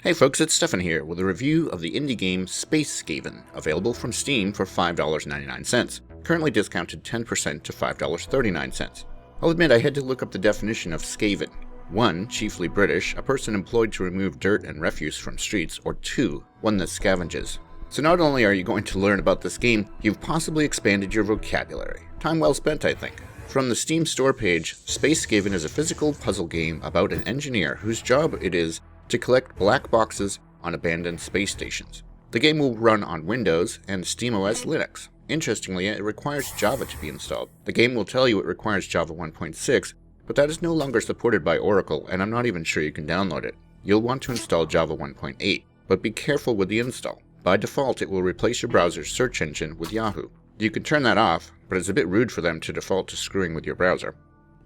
Hey folks, it's Stephan here with a review of the indie game Scaven, available from Steam for $5.99, currently discounted 10% to $5.39. I'll admit I had to look up the definition of Scaven. 1. Chiefly British, a person employed to remove dirt and refuse from streets, or 2. One that scavenges. So not only are you going to learn about this game, you've possibly expanded your vocabulary. Time well spent, I think. From the Steam store page, Scaven is a physical puzzle game about an engineer whose job it is to collect black boxes on abandoned space stations. The game will run on Windows and SteamOS Linux. Interestingly, it requires Java to be installed. The game will tell you it requires Java 1.6, but that is no longer supported by Oracle, and I'm not even sure you can download it. You'll want to install Java 1.8, but be careful with the install. By default, it will replace your browser's search engine with Yahoo. You can turn that off, but it's a bit rude for them to default to screwing with your browser.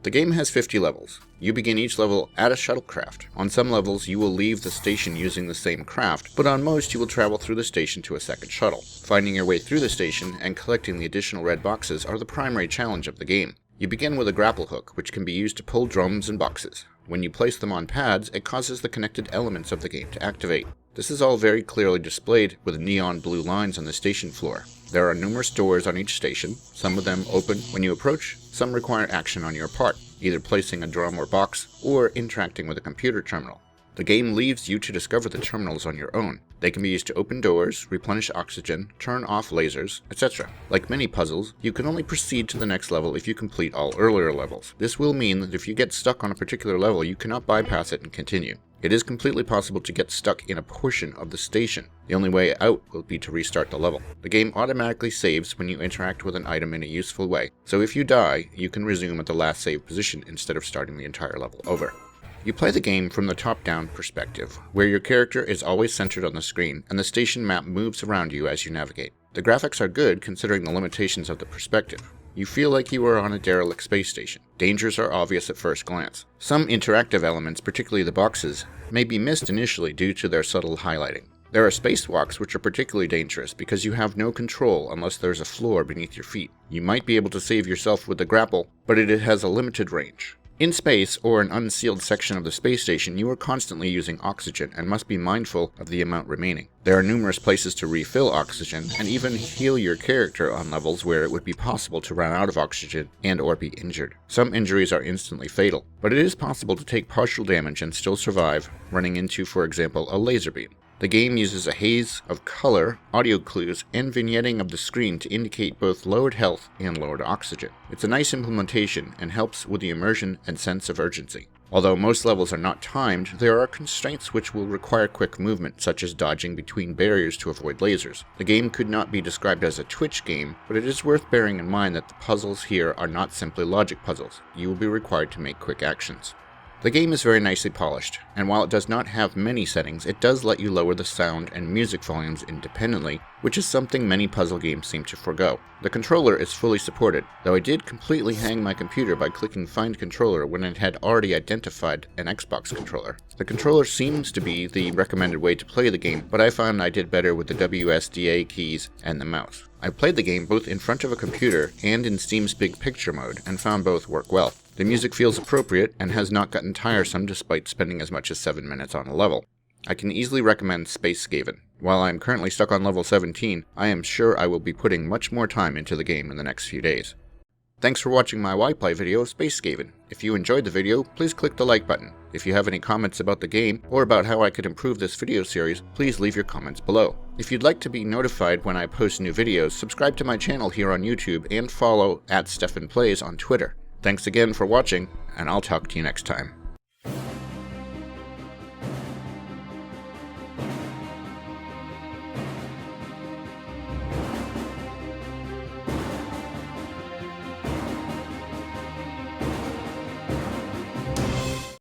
The game has 50 levels. You begin each level at a shuttlecraft. On some levels, you will leave the station using the same craft, but on most, you will travel through the station to a second shuttle. Finding your way through the station and collecting the additional red boxes are the primary challenge of the game. You begin with a grapple hook, which can be used to pull drums and boxes. When you place them on pads, it causes the connected elements of the game to activate. This is all very clearly displayed with neon blue lines on the station floor. There are numerous doors on each station, some of them open when you approach, some require action on your part, either placing a drum or box, or interacting with a computer terminal. The game leaves you to discover the terminals on your own. They can be used to open doors, replenish oxygen, turn off lasers, etc. Like many puzzles, you can only proceed to the next level if you complete all earlier levels. This will mean that if you get stuck on a particular level, you cannot bypass it and continue. It is completely possible to get stuck in a portion of the station. The only way out will be to restart the level. The game automatically saves when you interact with an item in a useful way, so if you die, you can resume at the last save position instead of starting the entire level over. You play the game from the top-down perspective, where your character is always centered on the screen, and the station map moves around you as you navigate. The graphics are good considering the limitations of the perspective. You feel like you are on a derelict space station. Dangers are obvious at first glance. Some interactive elements, particularly the boxes, may be missed initially due to their subtle highlighting. There are spacewalks which are particularly dangerous because you have no control unless there is a floor beneath your feet. You might be able to save yourself with the grapple, but it has a limited range. In space, or an unsealed section of the space station, you are constantly using oxygen and must be mindful of the amount remaining. There are numerous places to refill oxygen, and even heal your character on levels where it would be possible to run out of oxygen and/or be injured. Some injuries are instantly fatal, but it is possible to take partial damage and still survive, running into, for example, a laser beam. The game uses a haze of color, audio clues, and vignetting of the screen to indicate both lowered health and lowered oxygen. It's a nice implementation and helps with the immersion and sense of urgency. Although most levels are not timed, there are constraints which will require quick movement, such as dodging between barriers to avoid lasers. The game could not be described as a Twitch game, but it is worth bearing in mind that the puzzles here are not simply logic puzzles. You will be required to make quick actions. The game is very nicely polished, and while it does not have many settings, it does let you lower the sound and music volumes independently, which is something many puzzle games seem to forgo. The controller is fully supported, though I did completely hang my computer by clicking Find Controller when it had already identified an Xbox controller. The controller seems to be the recommended way to play the game, but I found I did better with the WSDA keys and the mouse. I played the game both in front of a computer and in Steam's big picture mode, and found both work well. The music feels appropriate and has not gotten tiresome despite spending as much as 7 minutes on a level. I can easily recommend Scaven. While I am currently stuck on level 17, I am sure I will be putting much more time into the game in the next few days. Thanks for watching my Why Play video of Scaven. If you enjoyed the video, please click the like button. If you have any comments about the game, or about how I could improve this video series, please leave your comments below. If you'd like to be notified when I post new videos, subscribe to my channel here on YouTube and follow @StephanPlays on Twitter. Thanks again for watching, and I'll talk to you next time.